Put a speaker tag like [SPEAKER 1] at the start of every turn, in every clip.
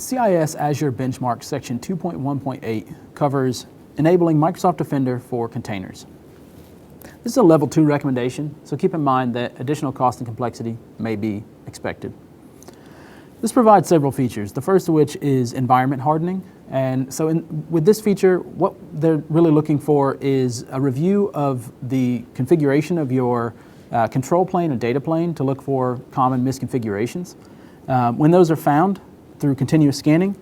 [SPEAKER 1] CIS Azure Benchmark Section 2.1.8 covers enabling Microsoft Defender for containers. This is a level 2 recommendation, so keep in mind that additional cost and complexity may be expected. This provides several features, the first of which is environment hardening. And so with this feature, what they're really looking for is a review of the configuration of your control plane and data plane to look for common misconfigurations. When those are found through continuous scanning,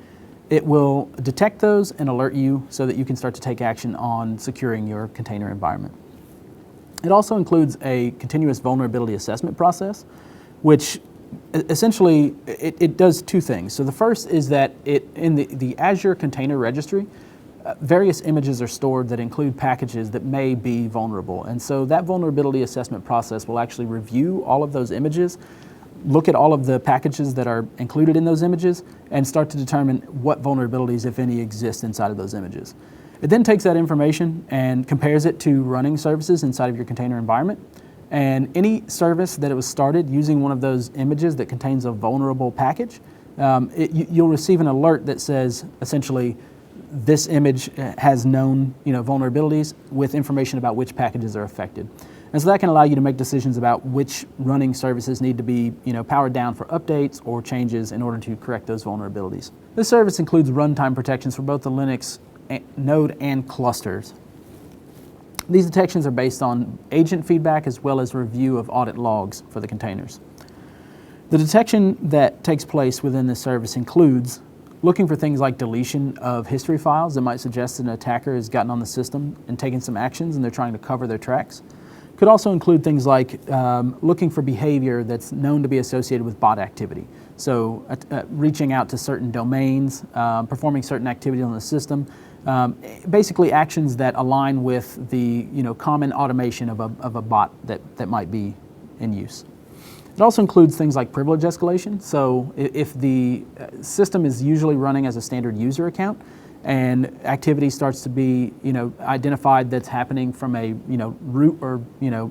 [SPEAKER 1] it will detect those and alert you so that you can start to take action on securing your container environment. It also includes a continuous vulnerability assessment process, which essentially it does two things. So the first is that in the Azure Container Registry, various images are stored that include packages that may be vulnerable. And so that vulnerability assessment process will actually review all of those images, look at all of the packages that are included in those images, and start to determine what vulnerabilities, if any, exist inside of those images. It then takes that information and compares it to running services inside of your container environment. And any service that it was started using one of those images that contains a vulnerable package, you'll receive an alert that says, essentially, this image has known vulnerabilities with information about which packages are affected. And so that can allow you to make decisions about which running services need to be powered down for updates or changes in order to correct those vulnerabilities. This service includes runtime protections for both the Linux node and clusters. These detections are based on agent feedback as well as review of audit logs for the containers. The detection that takes place within this service includes looking for things like deletion of history files that might suggest that an attacker has gotten on the system and taken some actions and they're trying to cover their tracks. Could also include things like looking for behavior that's known to be associated with bot activity. So reaching out to certain domains, performing certain activity on the system, basically actions that align with the common automation of a bot that might be in use. It also includes things like privilege escalation. So if the system is usually running as a standard user account and activity starts to be identified that's happening from a root or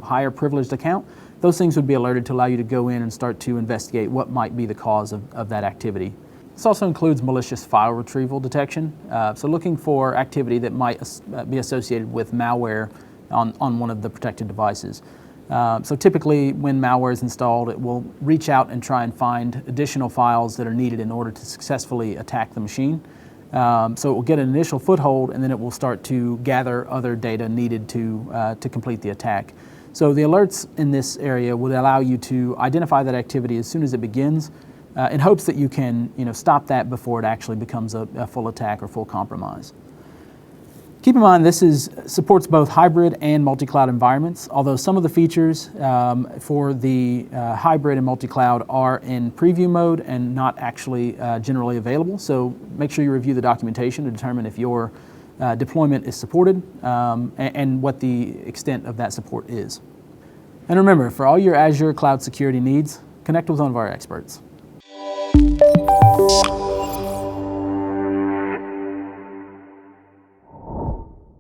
[SPEAKER 1] higher privileged account, those things would be alerted to allow you to go in and start to investigate what might be the cause of that activity. This also includes malicious file retrieval detection, so looking for activity that might be associated with malware on one of the protected devices. So typically when malware is installed, it will reach out and try and find additional files that are needed in order to successfully attack the machine. So it will get an initial foothold and then it will start to gather other data needed to complete the attack. So the alerts in this area would allow you to identify that activity as soon as it begins in hopes that you can stop that before it actually becomes a full attack or full compromise. Keep in mind this supports both hybrid and multi-cloud environments, although some of the features for the hybrid and multi-cloud are in preview mode and not actually generally available. So make sure you review the documentation to determine if your deployment is supported and what the extent of that support is. And remember, for all your Azure cloud security needs, connect with one of our experts.